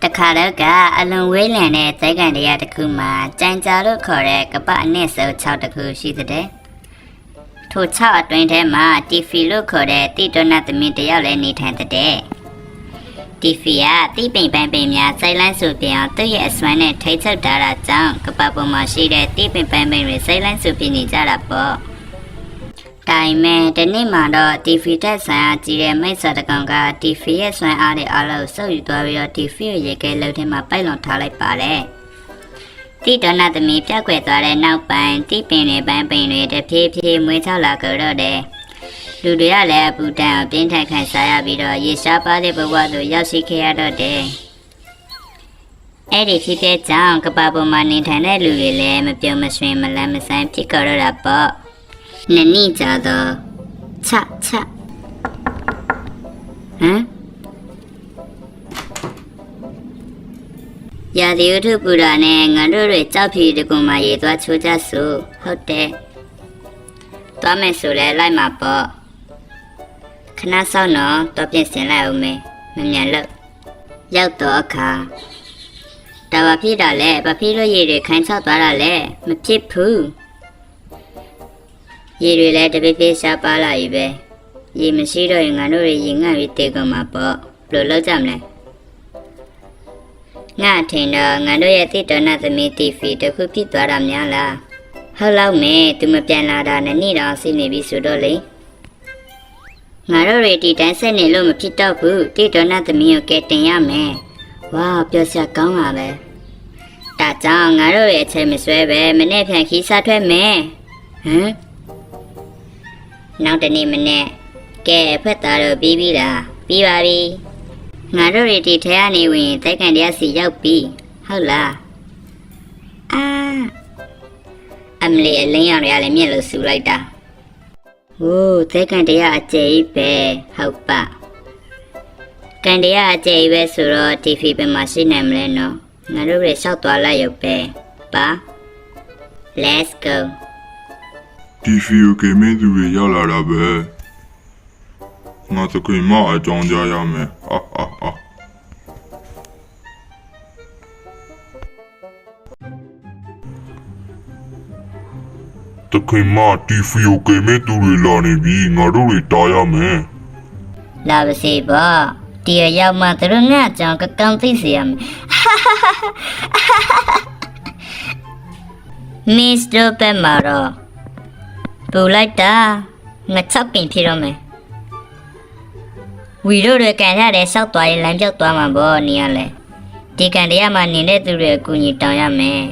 တခါတော့ကအလွန်ဝေးလံတဲ့ဇိုက်ကန်တရားတစ်ခုမှာကြံကြာလို့ခေါ်တဲ့ကပအနည်းဆုံး6တစ်ခုရှိတဲ့ထို6အတွင်းထဲမှာတီဖီလို့ခေါ်တဲ့တိတောနသမီးတယောက်လည်းနေထိုင်တဲ့တီဖီကတိပိန်ပန်းပင်များစိုက်လန်းစုပြအောင်သူ့ရဲ့အစွမ်းနဲ့ထိတ်ချုပ်တာကြောင့်ကပပေါ်မှာရှိတဲ့တိပိန်ပန်းပင်တွေစိုက်လန်းစုပြနေကြတာပေါ့တိုင်မဲဒီနေ့မှတော့တီဖီတက်ဆန်အားကြီးတဲ့မိတ်ဆွေတကောင်ကတီဖီရဲ့ဆွမ်းအားတွေအလုံးစုပ်ယူသွားပြီးတော့တီဖီရဲ့ရေခဲလှုပ်ထဲမှာပိုက်လွန်ထားလိုက်ပါတယ်တိတောနသမီးပြောက်ွယ်သွားတဲ့နောက်ပိုင်းတိပင်တွေပန်းပင်တွေတဖြည်းဖြည်းမွေးချလာကြတော့တယ်လူတွေကလည်းအပူတန်အပြင်းထန်ခံစားရပြီးတော့ရေရှားပါတဲ့ဘဝသို့ရောက်ရှိခဲ့ရတော့တယ်အဲ့ဒီဖြစ်တဲ့ကြောင့်ကပ္ပပေါ်မှာနေထိုင်တဲ့လူတွေလည်းမပြုံးမရွှင်မလန်းမဆန်းဖြစ်ကြတော့တာပေါ့နနီကြတော့ချဟမ်ရာသီဥတုပူတာနဲ့ငါတို့တွေကြောက်ဖြူတကူမှရေသွားချိုးကြစို့ဟုတ်တယ်သွားမယ်ဆိုလဲလိုက်မှာပေါ့ခဏစောင့်တော့တော့ပြင်ဆင်လိုက်အောင်မယ်မမြန်လို့ရောက်တော့အခါဒါဘာဖြစ်တာလဲဘာဖြစ်လို့ရေတွေခန်းချောက်သွားတာလဲမဖြစ်ဘူးရေတွေလည်းတပိပိရှားပါလာပြီပဲရေမရှိတော့ရင်ငါတို့တွေရေငတ်ပြီးတေကုန်မှာပေါ့ဘယ်လိုလုပ်ကြမလဲငါထင်တော့ငါတို့ရဲ့တိတောနသမီးတီဖီတခုဖြစ်သွားတာများလားဟုတ်လောက်မယ်သူမပြန်လာတာနဲ့နေ့တော့စီးနေပြီဆိုတော့လေငါတို့တွေဒီတိုင်းဆက်နေလို့မဖြစ်တော့ဘူးတိတောနသမီးကိုကဲတင်ရမယ်ဝါပြောစရာကောင်းပါပဲဒါကြောင့်ငါတို့ရဲ့အချိန်မဆွဲပဲမနေ့ပြန်ခီးစားထွက်မယ်ဟမ်နောက်တနေ့မနေ့ကဲဖက်သားတော့ပြီးပြီလားပြီးပါပြီငါတို့တွေဒီထဲကနေဝင်တိုက်ကန်တရားစီရောက်ပြီဟုတ်လားအမလီအလင်းရောင်ရလည်းမြင့်လို့ဆူလိုက်တာဟိုးတိုက်ကန်တရားအကျယ်ကြီးပဲဟုတ်ပါကန်တရားအကျယ်ကြီးပဲဆိုတော့တီဖီပဲမှာရှိနိုင်မလဲနော်ငါတို့တွေလျှောက်သွားလိုက်ရုပ်ပဲပါ let's go တီဖီကိုကေမင်းသူတွေရောက်လာတာပဲငါသခင်မအကြောင်းကြားရမယ်ဟာတခင်မတီဖီကိုကေမင်းသူတွေလာနေပြီငါတို့တွေတားရမယ်လာပါစေပေါ့ဒီရောက်မှသူတို့ငါကြောင့်ကောင်းသိစေရမယ်မစ္စတာပက်မာရောပူလိုက်တာငါချက်ပင်ဖြစ်တော့မယ်ဝီတို့တွေကန်ရတဲ့ဆောက်သွားရင်လမ်းပြောက်သွားမှာပေါ့နေရလဲဒီကန်တရားမှာနေတဲ့သူတွေအကူကြီးတောင်းရမယ်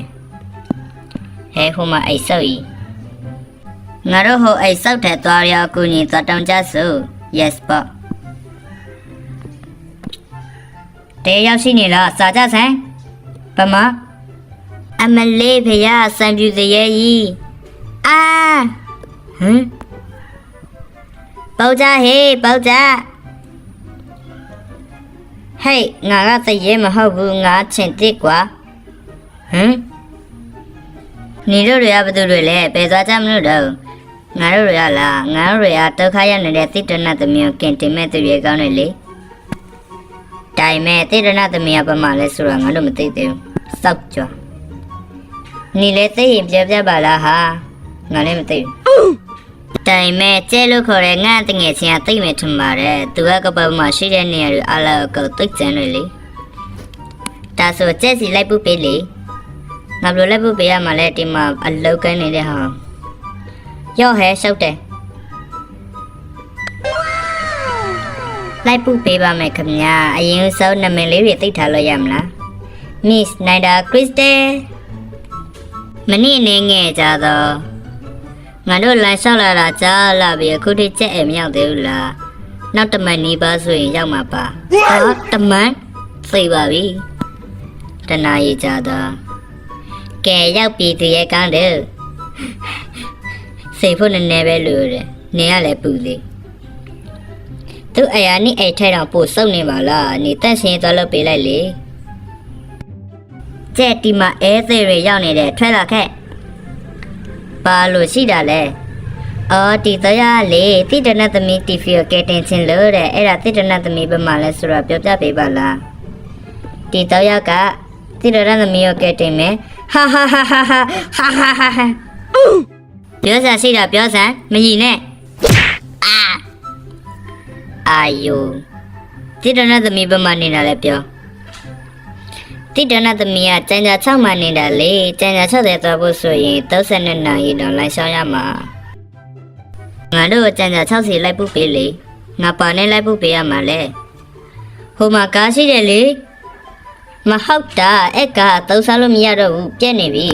ဟဲဟိုမှာအိတ်ဆောက်ကြီးငါတို့ဟိုအိတ်ဆောက်တဲ့သွားရအကူကြီးသွားတောင်းကြစို့ yes ပေါ့တဲရောက်ရှိနေလားစာကြဆန်းဗမာအမလေးဖေရစံပြူစရဲကြီးဟမ်ပေါကြဟေးပေါကြဟေးငါကတရေမဟုတ်ဘူးငါချင်တစ်ကွာဟမ်နေတို့တွေကဘသူတွေလဲဘယ်သွားကြမလို့တော့ငါတို့တွေကလားငါတို့တွေကဒုက္ခရောက်နေတဲ့တိတ္တနသမီးကိုကင်တင်မဲ့သူတွေကောင်းတယ်လေတိုင်မဲ့တိတ္တနသမီးကဘာမှလဲဆိုတော့ငါတို့မသိသေးဘူးစောက်ကြွနေလေသိရင်ပြပြပါလားဟာငါလည်းမသိဘူးတိုင်မဲ့ကျဲလို့ခေါ်တဲ့ငါတငယ်ချင်းကသိမယ်ထင်ပါတယ်သူကကပတ်မှာရှိတဲ့နေရာတွေအလောက်ကိုသိကျန်တယ်လေဒါဆိုကျဲစီလိုက်ပုပေးလေငါဘယ်လိုလိုက်ပုပေးရမှာလဲဒီမှာအလောက်ကန်းနေတဲ့ဟာရော့ဟဲရှုပ်တယ်လိုက်ပုပေးပါမယ်ခင်ဗျာအရင်ဆုံးနာမည်လေးတွေသိထားလို့ရမလား Miss Naida Crystal မနေ့နေငယ်ကြတော့ငါတို့လမ်းလျှောက်လာတာကြားလာပြီအခုထိကြက်အိမ်မရောက်သေးဘူးလားနောက်တမန်နီးပါဆိုရင်ရောက်မှာပါတမန်သိပါပြီတနာရီကြတော့ကဲရောက်ပြီသူရဲ့ကောင်းတယ်စိတ်ဖို့နည်းနည်းပဲလို့တယ်နေရလဲပူသေးသူအရာနိအိတ်ထဲတော့ပို့စုံနေပါလားနေတက်ရှင်သွားလို့ပေးလိုက်လေကျက်ဒီမှာအဲသေးတွေရောက်နေတယ်ထွက်လာခဲ့ပါလို့ရှိတာလဲအော်ဒီတော့ရလေတိတနသမီးတီဖီကိုကဲတင်ချင်းလို့တဲ့အဲ့ဒါတိတနသမီးဘက်မှာလဲဆိုတော့ပြောပြပေးပါလားဒီ တီတော့ရကတိတော်ရသမီးရောကဲတင်မယ်ဟာဟာဟာဟာဟာဟာဟာဟာပြောစရာရှိတာပြောစမ်းမကြီးနဲ့အာယိုတိတော်ရသမီးဘမနေတာလဲပြောတိတော်ရသမီးကကျန်ကြာ6မှနေတာလေကျန်ကြာ6တဲ့သွားဖို့ဆိုရင်32နာရီတော့လိုက်ရှောင်းရမှာငါတို့ကျန်ကြာ6စီလိုက်ဖို့ပေးလေငါပါနဲ့လိုက်ဖို့ပေးရမှာလဲဟိုမှာကားရှိတယ်လေမဟုတ်တာအဲ့ကသုံးစားလို့မရတော့ဘူးပြက်နေပြီ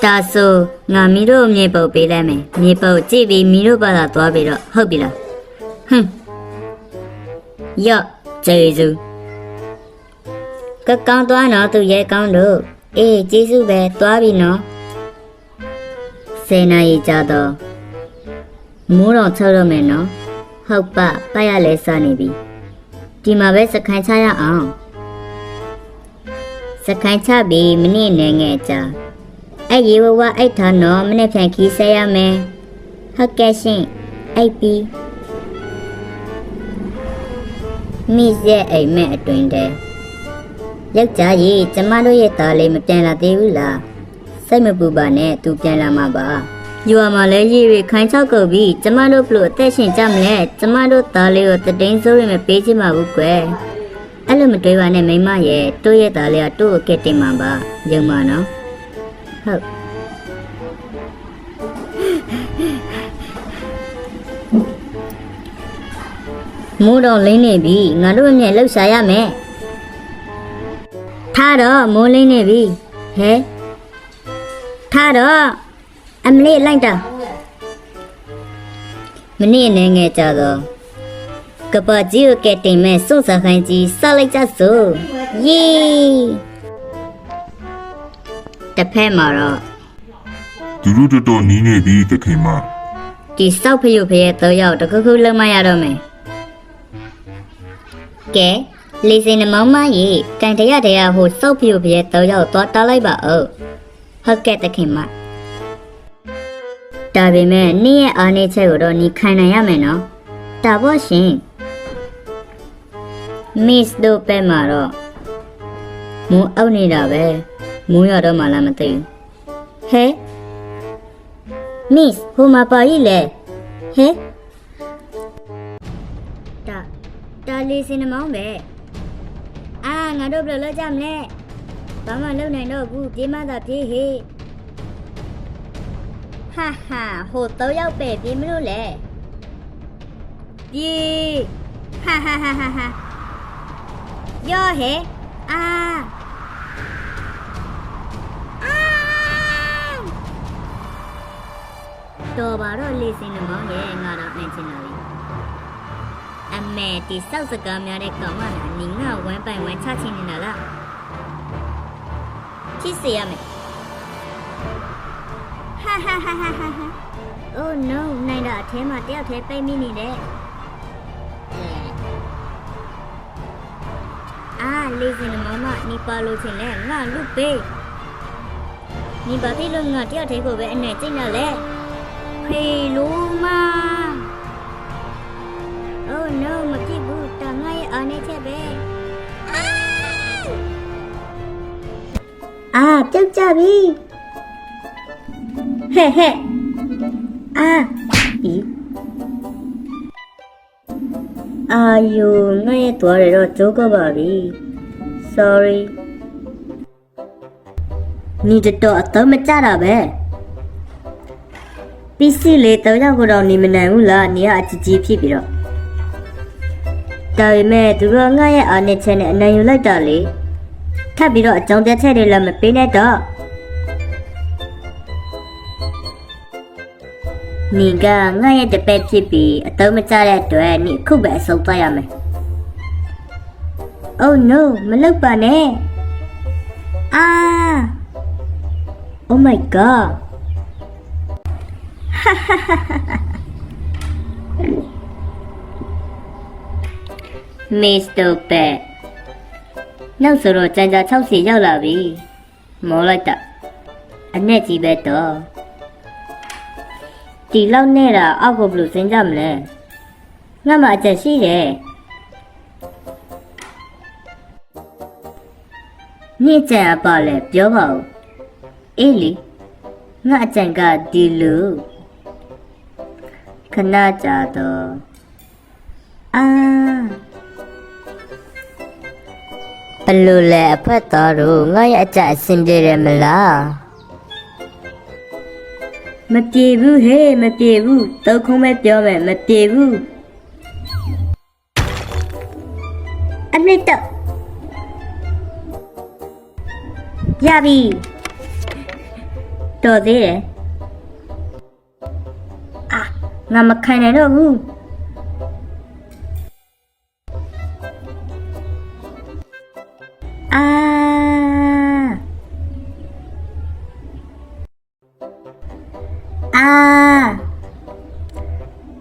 ဒါဆိုငါမီတို့မြေပုတ်ပေးလိုက်မယ်မြေပုတ်ကြည့်ပြီးမီတို့ဘာသာသွားပြီးတော့ဟုတ်ပြီလားဟွန်းယော့ကျေးဇူးကကောင်းသွားတော့သူရဲကောင်းတို့အေးကျေးဇူးပဲသွားပြီနော်10နာရီကြာတော့မိုးတော်ချတော့မယ်နော်ဟုတ်ပါပတ်ရလဲစနေပြီဒီမှာပဲစခိုင်းချရအောင်စခိုင်းချပြီးမနေ့နဲ့ငဲ့ကြာအဲ့ရေဝဝအိတ်ထားတော့မနေ့ဖြန်ခီးဆက်ရမယ်ဟုတ်ကဲ့ရှင်အိတ်ပြီးမိရဲ့အိမ်မဲ့အတွင်တဲ့ယောက်ျားကြီးကျမတို့ရဲ့သားလေးမပြန်လာသေးဘူးလားစိတ်မပူပါနဲ့သူပြန်လာမှာပါယူရမှာလဲရေးရခိုင်းချောက်ကုန်ပြီကျမတို့ဘလို့အသက်ရှင်ကြမလဲကျမတို့သားလေးကိုတည်င်းစိုးရမပေးချင်ပါဘူးကွယ်အဲ့လိုမတွေးပါနဲ့မိမရဲ့တို့ရဲ့သားလေးကတို့ကိုကဲတင်မှာပါယုံပါနော်ဟုတ်မိုးတော့လင်းနေပြီငါတို့အမြဲလှုပ်ရှားရမယ်ထားတော့မိုးလင်းနေပြီဟဲထားတော့အမလေးလိုက်တာမနေ့နဲ့ငယ်ကြတော့ကပကြီးကိုကဲတင်မဲ့စွန့်စားခိုင်းကြီးစလိုက်ကြစို့ယေးတစ်ဖက်မှာတော့ သူတို့တော်နီးနေပြီတခင်မ ဒီစောက်ဖယုတ်ဖရဲ့တော့ရောက်တခုခုလုံးမရတော့မယ်ကဲလေးစင်နှမောင်းမကြီးကန်တရတရားဟိုစောက်ဖယုတ်ဖရဲ့တော့ရောက်သွားတားလိုက်ပါဦးဟုတ်ကဲ့တခင်မဒါပေမဲ့နေ့ရဲ့အားနေချက်ကိုတော့ညီခံနိုင်ရမယ်နော်ဒါပေါ့ရှင်မစ်တို့ပဲမှာတော့မိုးအောက်နေတာပဲမိုးရတော့မှလားမသိဘူးဟဲမစ်ဟိုမှာပါရီလေဟဲဒါလေးစင်မောင်းပဲအာငါတို့ဘယ်လိုလုပ်ကြမလဲဘာမှလုပ်နိုင်တော့ဘူးပြေးမသာပြေးဟေးဟာဟာဟိုတော့ရောက်ပဲပြေးမလို့လေပြေးဟာဟာဟာဟာဟာယောဟဲအာတော်ပါတော့လေးစင်မောင်းရဲ့ငါတော့ပြန်ချင်လာပြီအမေဒီစောက်စကားများတဲ့ကောင်မနာနင်ငါဝမ်းပိုင်ဝမ်းချချင်နေတာလားချစ်စေရမယ်ဟာဟာဟာဟာဟာ Oh no နိုင်တာအထဲမှာတယောက်တည်းပိတ်မိနေတယ်အာလေးစင်မောင်မနီပါလို့ချင်းလဲငါလူပေးနီဘာဖြစ်လို့ငါတယောက်တည်းကိုပဲအနေကျင့်ရလဲဖေလို့မOh no မဖြစ်ဘူးတငါရဲ့အားနေချက်ပဲအာကြောက်ကြပြီဟဲ့ဟဲ့အာဒီအာယိုငါရဲ့သွားရတော့ကြိုးကပါပြီ sorry နီတော့အတော့မကြတာပဲပစ္စည်းလေးတော့ရောက်တော့နေမနိုင်ဘူးလားနေကအကြီးကြီးဖြစ်ပြီးတော့ဒါပေမဲ့သူတို့ငါရဲ့အားနဲ့ချက်နဲ့အနိုင်ယူလိုက်တာလေထပ်ပြီးတော့အကြောင်းပြချက်တွေလည်းမပေးနဲ့တော့နီကငါရဲ့တပည့်ဖြစ်ပြီးအတော့မကြတဲ့အတွက်နီအခုပဲအဆုံးသွားရမယ် Oh no မလုပ်ပါနဲ့အာ Oh my god Mr. Pet နောက်ဆိုတော့ကြံကြာ60ရောက်လာပြီမောလိုက်တာအနဲ့ကြီးပဲတော့ဒီလောက်နဲ့တာအောက်ကိုဘယ်လိုစဉ်းကြမလဲငါမှအချက်ရှိတယ် ညစ်ကြံပါလေပြောပါဦးအေးလီငါအကြံကဒီလူခဏကြာတော့ဘလို့လဲအဖက်တော်တို့ငါရဲ့အကြအဆင်ပြေတယ်မလားမပြေဘူးဟေးမပြေဘူးတုတ်ခုံးပဲပြောမယ်မပြေဘူးအမေတော့ရပြီတော်သေးတယ်ငါမခံနိုင်တော့ဘူး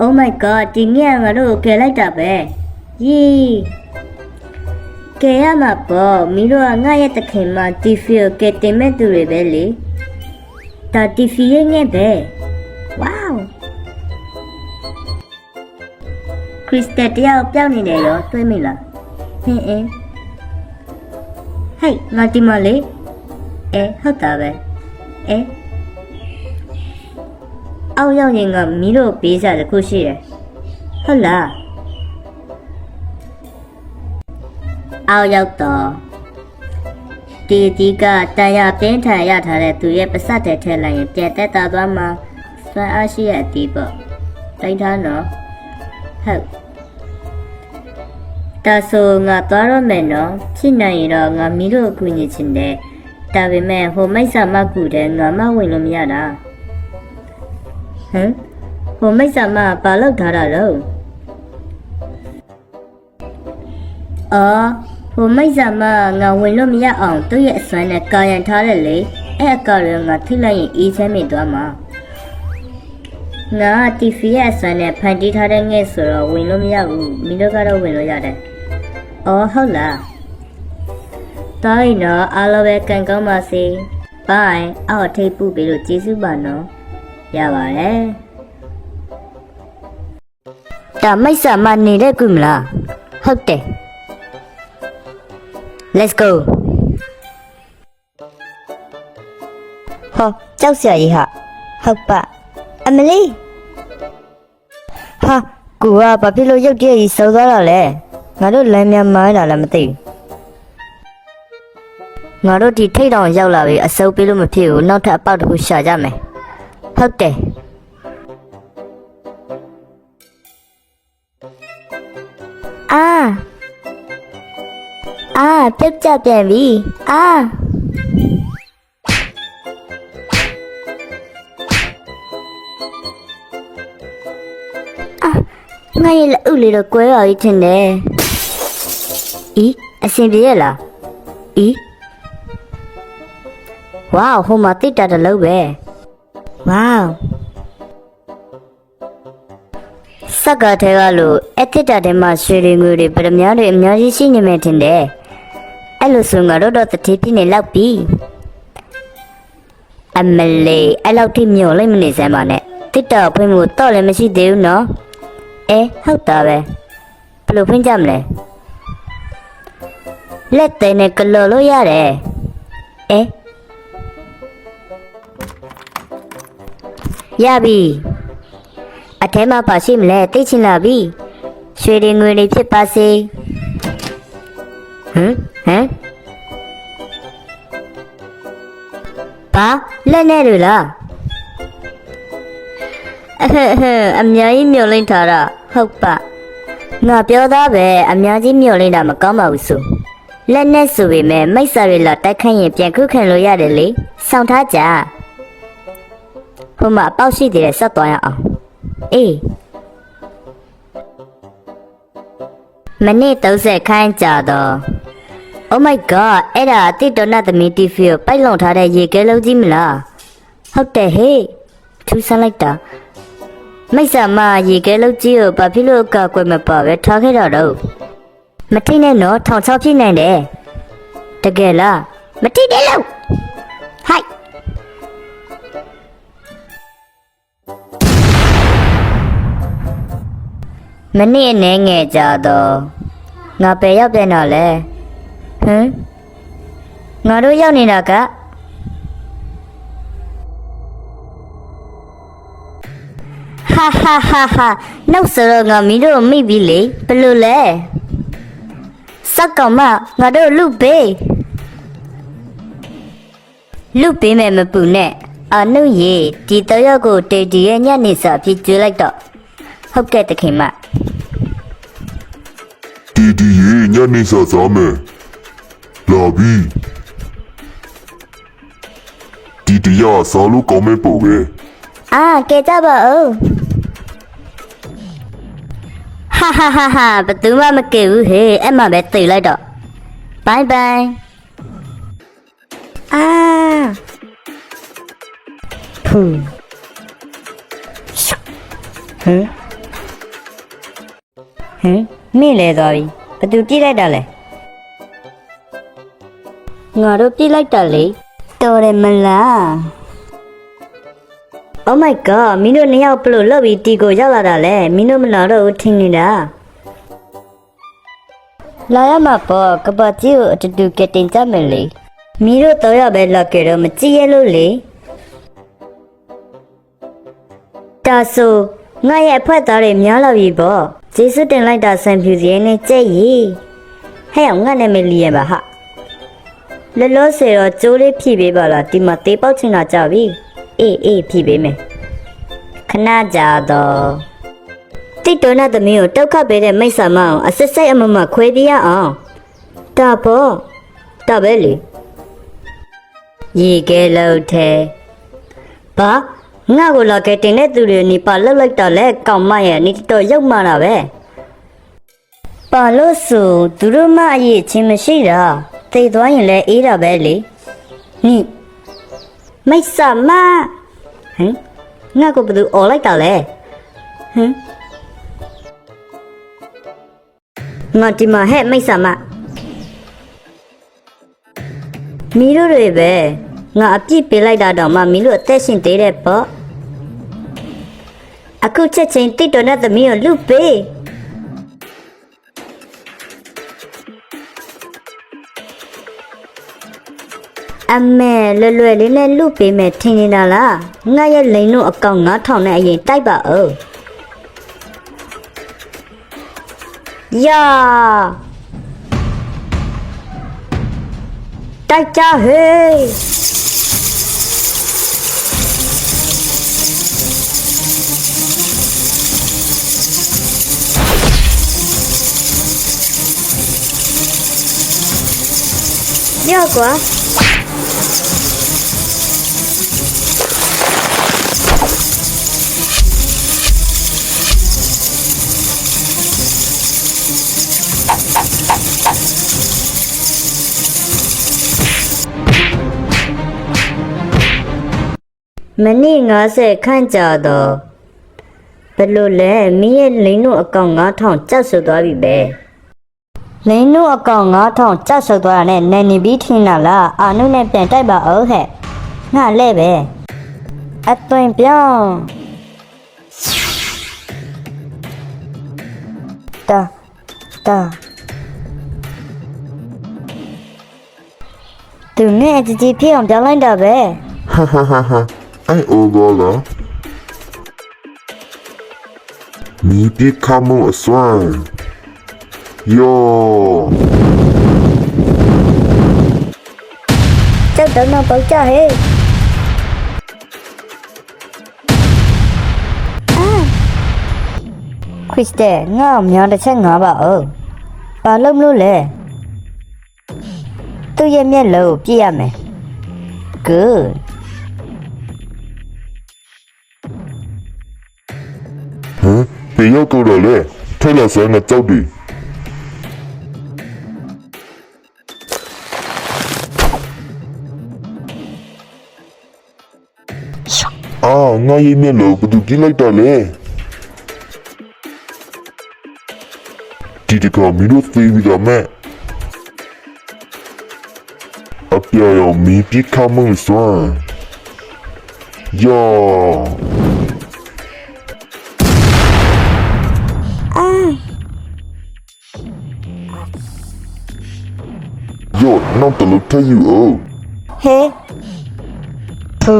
Oh my god ဒီနေ့ငါတို့ကယ်လိုက်တာပဲယေးကယ်ရမှာပေါ့မင်းတို့ကငါရဲ့တခင်မတီဖီကိုကယ်တင်မဲ့သူတွေပဲလေဒါတီဖီရဲ့ငဲ့ပဲဝေါခရစ်စတယ်တယောက်ပြောင်းနေတယ်ရောတွေးမိလားဟင်းဟေးငါဒီမလေးဟုတ်တာပဲအောက်ရောက်ရင်ကမီးတို့ပေးစားတစ်ခုရှိတယ်ဟုတ်လားအောက်ရောက်တော့ဒီကတန်ရပြင်းထန်ရထားတဲ့သူရဲ့ပစတ်တဲ့ထဲလိုက်ရင်ပြန်တက်တာသွားမှာစွမ်းအားရှိရဲ့အတီးပေါ့တိုင်းထားနော်ဟုတ်ဒါဆိုငါသွားတော့မယ်နော်ဖြစ်နိုင်ရင်တော့ငါမီးတို့အကူညီချင်တယ်ဒါပေမဲ့ဟိုမိတ်ဆာမကူတဲ့ငါမဝင်လို့မရတာဟိုမိတ်ဆာမဘာလောက်ထားတာလို့ဟိုမိတ်ဆာမငါဝင်လို့မရအောင်သူ့ရဲ့အစွမ်းနဲ့ကာယံထားတယ်လေအဲ့အကောရငါထိလိုက်ရင်အေးချမ်းမိသွားမှာငါတီဖီရဲ့အစွမ်းနဲ့ဖန်တီးထားတဲ့ငဲ့ဆိုတော့ဝင်လို့မရဘူးမင်းတို့ကတော့ဝင်လို့ရတယ်ဟုတ်လားတော်ရင်တော့အားလုံးပဲကန်ကောင်းပါစေဘိုင်အောက်ထိပ်ပူပြီးလို့ကျေးဇူးပါနော်ရပါတယ်ဒါမိတ်ဆာမနေတဲ့ကွမလားဟုတ်တယ် Let's go ဟောကြောက်စရာကြီးဟာဟုတ်ပါအမလီဟာကူကဘာဖြစ်လို့ရုတ်တရက်ကြီးစောသွားတာလဲငါတို့လမ်းများမားလာလည်းမသိဘူးငါတို့ဒီထိတ်တောင်ရောက်လာပြီအစုပ်ပေးလို့မဖြစ်ဘူးနောက်ထပ်အပေါက်တစ်ခုရှာကြမယ်ဟုတ်တယ်ပြုတ်ကြပြန်ပြီငါရဲ့လက်ဥလေးတော့ကွဲပါပြီထင်တယ်အဆင်ပြေရလားဝေါဟိုမှာတိတ်တာတလုံးပဲဝေါစက္ကထဲကလို့အတစ်တာထဲမှာရွှေတွေငွေတွေပရမများတွေအများကြီးရှိနေမယ်ထင်တယ်အဲ့လိုဆိုငါတို့တော့တတိပြည့်နေလောက်ပြီအမလေးအဲ့လောက်ထိမျောလိုက်မနေစမ်းပါနဲ့တစ်တာဖွင့်မှုတော့လည်းမရှိသေးဘူးနော်ဟုတ်တာပဲဘယ်လိုဖွင့်ကြမလဲလက်သေးနဲ့ကလော်လို့ရတယ်ရပြီအထဲမှာပါရှိမလဲသိချင်လာပြီရွှေတွေငွေတွေဖြစ်ပါစေဘာလက်နဲ့တွေလားအများကြီးမျောလိမ့်ထားတာဟုတ်ပါငါပြောသားပဲအများကြီးမျောလိမ့်တာမကောင်းပါဘူးဆိုလက်နဲ့ဆိုပေမဲ့မိတ်ဆာတွေလာတိုက်ခိုက်ရင်ပြန်ခုခံလို့ရတယ်လေစောင့်ထားကြဟိုမှာအပေါက်ရှိသေးတယ်ဆက်သွားရအောင်မနေ့30ခိုင်းကြတော့ Oh my god အဲ့ဒါတိတော်နာသမီးတီဖီကိုပိုက်လုံထားတဲ့ရေခဲလုံးကြီးမလားဟုတ်တယ်ဟေးထူးဆန်းလိုက်တာမိတ်ဆာမရေခဲလုံးကြီးကိုဘာဖြစ်လို့ကောက်ွယ်မပါပဲထားခဲ့တာတော့မထိနဲ့နော်ထောင်ချောက်ဖြစ်နိုင်တယ်တကယ်လားမထိတယ်လို့ဟိုက်မနေ့နဲ့ငယ်ကြတော့ငါပဲရောက်ပြန်တော့လဲ ငါတို့ရောက်နေတာကဟာဟာဟာဟာနှုတ်ဆိုတော့ငါမင်းတို့မိပြီလေဘယ်လိုလဲစက်ကောင်မငါတို့လူပေးမယ်မပူနဲ့အနုရေဒီတရက်ကိုတေဒီရဲ့ညနေစာဖြစ်ကျွေးလိုက်တော့ဟုတ်ကဲ့တခင်မ ဒီဒီရေညနေစာစားမယ်လာပြီဒီတရားစားလို့ကောင်းမဲ့ပုံပဲ အာကဲကြပါဦးဟာဟာဟာဟာဘယ်သူမှမကဲဘူးဟဲ့အဲ့မှပဲသိလိုက်တော့ဘိုင်ဘိုင်အာဖူဟမ်မိလေသွားပြီဘယ်သူပြေးလိုက်တာလဲငါတို့ပြေးလိုက်တာလေတော်တယ်မလား Oh my god မင်းတို့နှစ်ယောက်ဘလို့လောက်ပြီးတီကိုရောက်လာတာလဲမင်းတို့မလာတော့ဘူးထင်နေတာလာရမှာပေါ့ကပတ်ကြီးကိုအတူတူကတင်ကြမယ်လေမင်းတို့တော့ရပဲလောက်ကြတော့မကြည့်ရလို့လေဒါဆိုငါရဲ့အဖွက်သားတွေများလာပြီပေါ့ဂျေဆုတင်လိုက်တာဆန်ဖြူစီနဲ့ကြက်ရီဟဲ့ငါနဲ့မလီရပါဟာလောလောဆယ်တော့ကျိုးလေးဖြည့်ပေးပါလားဒီမှာတေးပေါက်ချင်တာကြပြီအေးဖြည့်ပေးမယ်ခဏကြာတော့တိတ်တော်နဲ့သမီးကိုတောက်ခတ်ပေးတဲ့မိတ်ဆာမအောင်အစစ်စိတ်အမမခွဲပြရအောင်ဒါပေါ့ဒါပဲလေရေကဲလို့ထဲဘာငါ့ကိုလာကဲတင်တဲ့သူတွေနေပါလှုပ်လိုက်တော့လဲကောင်းမရဲ့နေတော်ရုပ်မှတာပဲပါလို့ဆိုသူတို့မအရေးချင်းမရှိတာသိသွားရင်လဲအေးတာပဲလေနိမိတ်ဆာမဟမ်ငါ့ကိုဘယ်သူអော်လိုက်တာလဲဟမ်ငါဒီမှာဟဲ့မိတ်ဆာမမီးတို့တွေပဲငါအပြစ်ပေးလိုက်တာတော့မှမီးတို့အသက်ရှင်သေးတယ်ပေါ့အခုချက်ချင်းတိတ်တော်နဲ့သမီးကိုလူပေးအမေလွယ်လွယ်လေးနဲ့လူပေးမယ်ထင်နေတာလားငါရဲ့လိန်တို့အကောင်9000နဲ့အရင်တိုက်ပါဦးယာတိုက်ကြဟေးညကွာမနေ့90ခန့်ကြာတော့ဘယ်လိုလဲမင်းရဲ့လိန်တို့အကောင်9000ကျပ်ဆုပ်သွားပြီပဲလိန်တို့အကောင်9000ကျပ်ဆုပ်သွားတာနဲ့နိုင်နေပြီးထင်တာလားအာနုနဲ့ပြန်တိုက်ပါအောင်ဟဲ့ငါလဲပဲအသွင်ပြောင်းတာသူနဲ့ကြည်ဖြစ်အောင်ပြောင်းလိုက်တာပဲ 哈，哎，欧巴了，你别看我酸，哟，这等等爆炸嘿！啊 ，Kristen，我唔要得請我吧哦，把窿窿咧，都一面路ပြရမယ် ，good。别要多了嘞，太老酸了，走的。啊，我一面路不都进来的嘞？这个米都飞不了咩？啊，不要米比卡梦酸，哟。哟， နောက်တလို့ထည့်ယူအောင် ဟဲဖူ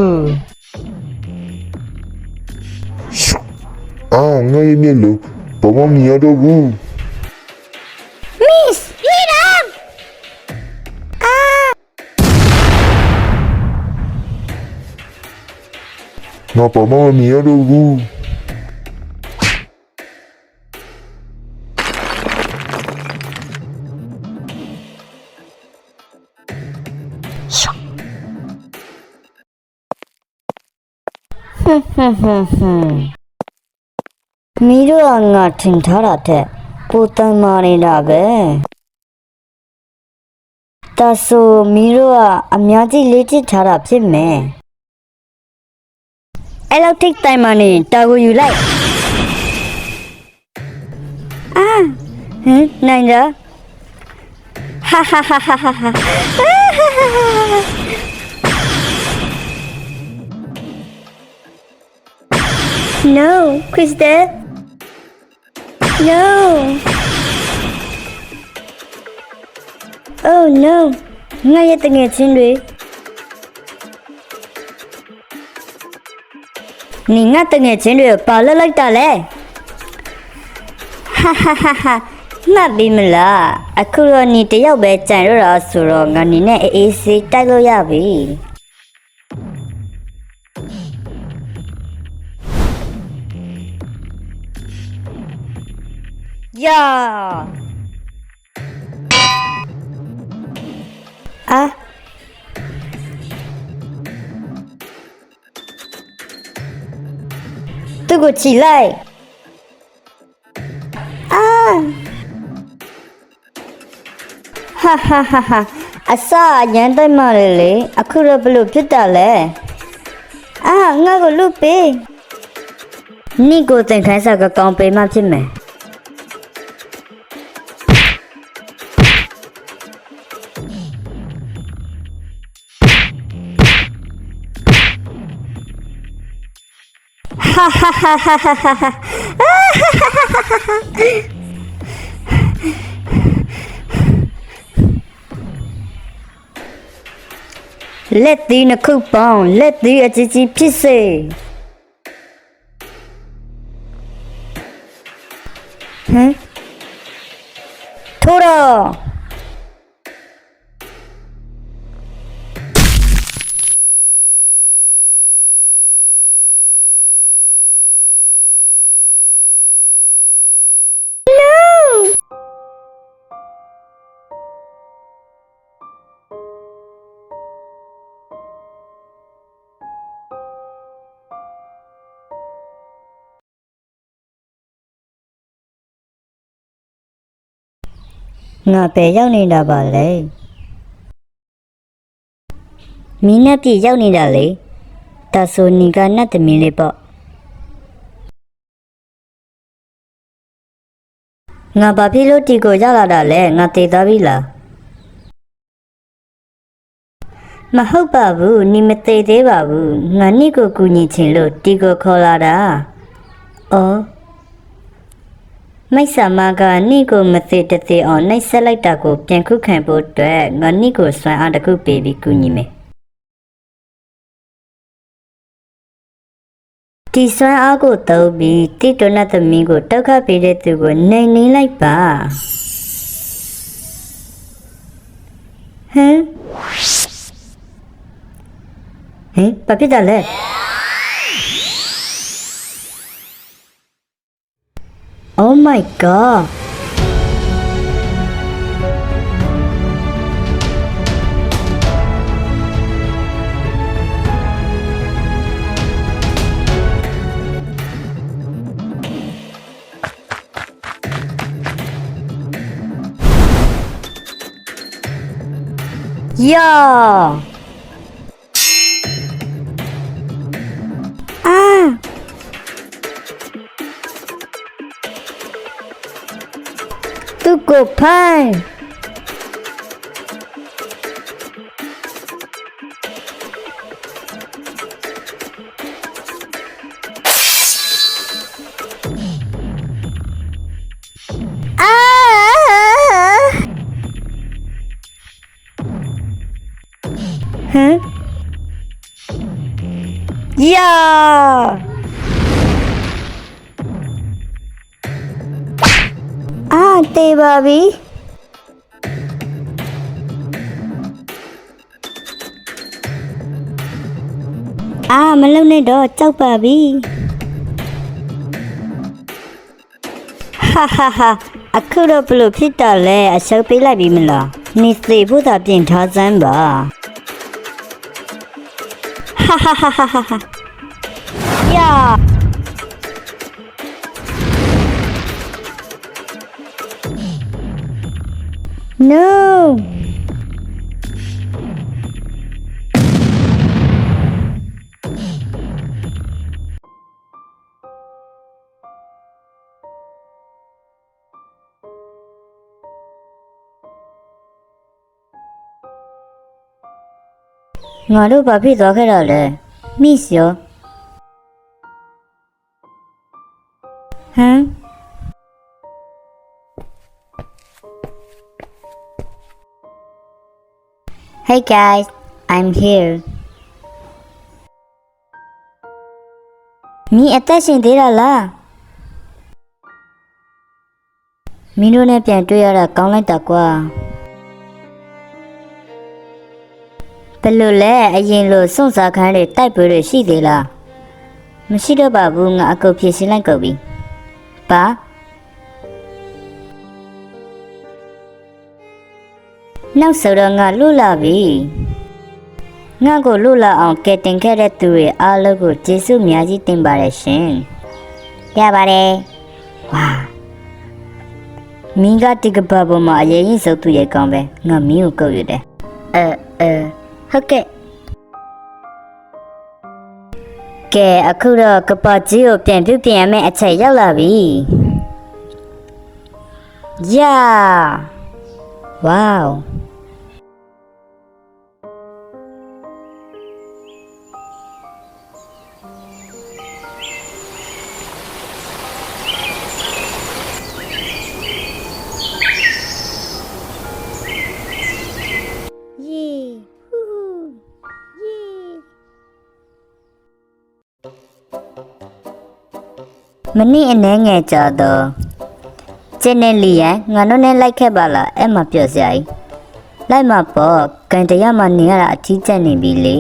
အာငါရဲ့မျက်လုံးဘာမှမရတော့ဘူး Miss Freedom ငါဘာမှမရတော့ဘူး မီတို့ကငါထင်ထားတာတဲ့ပိုတန်မာနေတာပဲဒါဆိုမီတို့ကအများကြီးလေ့ကျင့်ထားတာဖြစ်မယ်အဲ့လောက်ထိတိုင်မာနေတာကိုယူလိုက်အာဟင်နိုင်ကြဟာဟာဟာဟာဟာ No, Krista. No. Oh no. ငါရဲ့တငယ်ချင်းတွေနင်ငါတငယ်ချင်းတွေပါလလိုက်တာလဲဟာဟာဟာဟာမှတ်ပြီမလားအခုတော့နင်တယောက်ပဲကြံရတော့ဆိုတော့ငါနင်နဲ့အေးဆေးတိုက်လို့ရပြီယာအာသူ့ကိုချီလိုက်အာဟာဟာဟာဟာအစာရန်တိုက်မှလေအခုတော့ဘလို့ဖြစ်တာလဲအာငါ့ကိုလွတ်ပေးနိကိုသင်ခိုင်းစာကကောင်းပေးမှဖြစ်မယ်哈哈哈哈哈哈哈！လက်သီးနှစ်ခုပေါင်းလက်သီးအကြီးကြီးဖြစ်စေဟမ်ထိုးတော့ ငါပဲရောက်နေတာပါလေမင်းနဲ့ပြည့်ရောက်နေတာလေဒါဆိုနီကနတ်သမီးလေးပေါ့ငါဘာဖြစ်လို့ဒီကိုရောက်လာတာလဲငါတည်သွားပြီလားမဟုတ်ပါဘူးနီမတည်သေးပါဘူးငါနိကိုကူညီချင်လို့ဒီကိုခေါ်လာတာအော်မိတ်ဆာမကနိကိုမသေးတသေးအောင်နှိပ်စက်လိုက်တာကိုပြန်ခုခံဖို့အတွက်ငါနိကိုစွမ်းအားတစ်ခုပေးပြီးကူညီမယ်ဒီစွမ်းအားကိုသုံးပြီးတိတွနတ်သမီးကိုတောက်ခတ်ပေးတဲ့သူကိုနှိမ်နှင်းလိုက်ပါဟမ်ဘာဖြစ်တာလဲOh my god. Yeah. Tu go pie. ယာတေးပါပြီမလုံနဲ့တော့ကြောက်ပါပြီဟာအခုတော့ဘလို့ဖြစ်တာလဲအရှုပ်ပေးလိုက်ပြီမလားနေသေးဖို့သာပြင်ထားစမ်းပါဟာယာ No ငါတို့ဘာဖြစ်သွားခဲ့တာလဲ Miss ရောဟမ်Hey guys, I'm here. မင်းအသက်ရှင်သေးတာလားမင်းတို့နဲ့ပြန်တွေ့ရတာကောင်းလိုက်တာကွာဘယ်လိုလဲအရင်လိုစွန့်စားခန်းတွေတိုက်ပွဲတွေရှိသေးလားမရှိတော့ပါဘူးငါအကုတ်ဖြစ်ရှင်းလိုက်ကုန်ပြီပါနောက်ဆိုတော့ငါလွတ်လာပြီငါကိုလွတ်လာအောင်ကဲတင်ခဲ့တဲ့သူတွေအားလုံးကိုကျေးဇူးများကြီးတင်ပါတယ်ရှင်ရပါတယ်ဝါမင်းကတိကပတ်ပေါ်မှာအရင်ရင်စုပ်သူရဲ့ကောင်းပဲငါမင်းကိုကုတ်ရတယ်ဟုတ်ကဲ့ကဲအခုတော့ကပတ်ကြီးကိုပြန်ပြုတ်ပြင်ရမယ့်အချိန်ရောက်လာပြီယာဝေါမနေ့အနည်းငယ်ကြာတော့ကျင်းနေလီရန်ငါတို့နဲ့လိုက်ခဲ့ပါလားအဲ့မှာပြောစရာကြီးလိုက်မှာပေါ့ကန်တရားမှနေရတာအထီးကျန်နေပြီလေ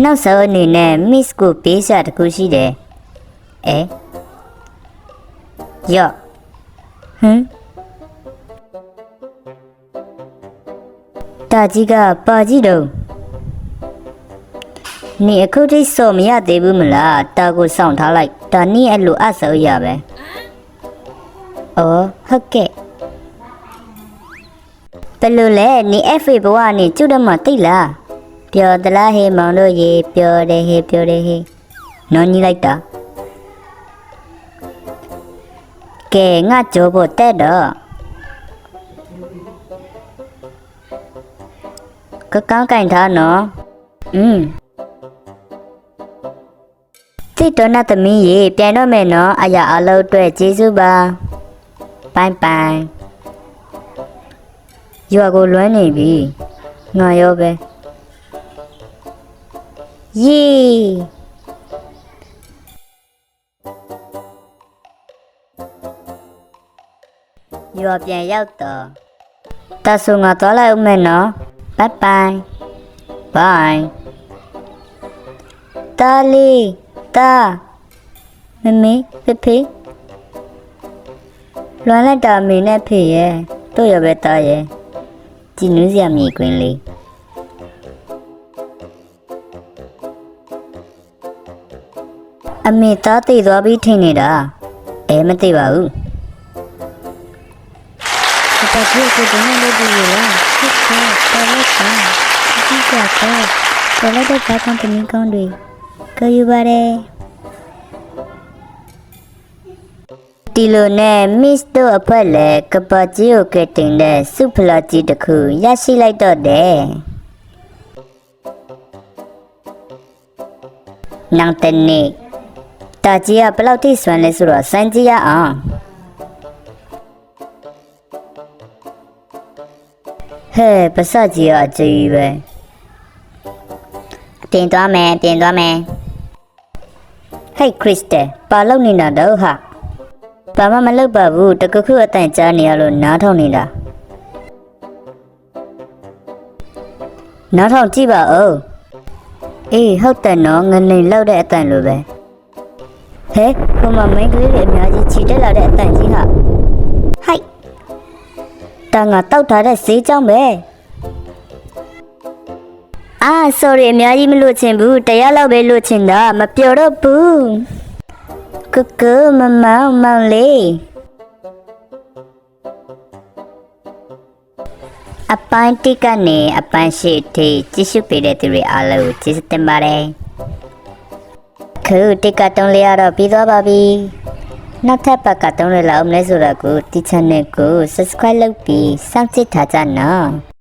နောက်ဆုံးအနေနဲ့ Miss ကိုပေးစာတစ်ခုရှိတယ်ယော့တာကြီးကပါကြီးတော့နေအခုထိစောမရသေးဘူးမလားတာကိုစောင့်ထားလိုက်ဒါနည်းအဲ့လိုအဆောရပဲဟုတ်ကဲ့ဘယ်လိုလဲနေ FA ဘဝနေကျုပ်တော့မသိလားပြောသလားဟေးမောင်တို့ရေပြောတယ်ဟေးနော်ညီလိုက်တာကဲငါကြောဖို့တက်တော့ကောင်းကင်ထားနော်တိတော်နာသမီးရေပြန်တော့မယ်နော်အရာအလုံးအတွက်ကျေးဇူးပါပိုင်ရွာကိုလွမ်းနေပြီငါရောပဲယေရွာပြန်ရောက်တော့တဆူငါသွားလိုက်ဦးမယ်နော်ပိုင်တာလီတာမမေဖေလွမ်းလိုက်တာအမေနဲ့ဖေရဲ့တို့ရပဲတာရဲ့ကြည်နူးစရာမြေကွင်းလေးအမေသားသိသွားပြီးထင်နေတာမသိပါဘူးဘာဖြစ်ကိုဒင်းလို့ဒီလားဖြစ်တယ်တော်လိုက်တော့ဘာကောင်တမီကောင်းတွေကိုယူပါတယ်ဒီလိုနဲ့ Miss တို့အဖွဲလဲကပတ်ကြီးကိုကတင်တဲ့စုဖလာကြီးတစ်ခုရရှိလိုက်တော့တယ်နောက်တနေ့တာကြီးကဘယ်လောက်ထိစွမ်းလဲဆိုတော့စမ်းကြည့်ရအောင်ဟဲ့ပစကြီးကအကြီးပဲတ ပြင်သွားမယ်ဟေးခရစ်စတယ်ဘာလုပ်နေတာတော့ဟာဘာမှမလုပ်ပါဘူးတကခုအတန်ကြားနေရလို့နားထောင်နေတာနားထောင်ကြည့်ပါဦးအေးဟုတ်တယ်နော်ငနေလောက်တဲ့အတန်လိုပဲဟဲ့ဟိုမှာမိန်းကလေးတွေအများကြီးခြေတက်လာတဲ့အတန်ကြီးဟာဟိုက်တန်ငါတောက်ထားတဲ့ဈေးကြောင်းပဲအာ sorry အများကြီးမလို့ချင်ဘူးတရားလောက်ပဲလို့ချင်တာမပြောတော့ဘူးကကမမောင်လေးအပိုင်းတိကနေအပိုင်းရှိထိကြည့်ရှုပေးတဲ့သူတွေအားလုံးကျေးဇူးတင်ပါတယ်ခုတိကတုံးလေးရတော့ပြီးသွားပါပြီနောက်ထပ်ပတ်ကတုံးလေးလောက်မလဲဆိုတော့ကိုဒီ channel ကို subscribe လုပ်ပြီးစောင့်ကြည့်ထားကြနော်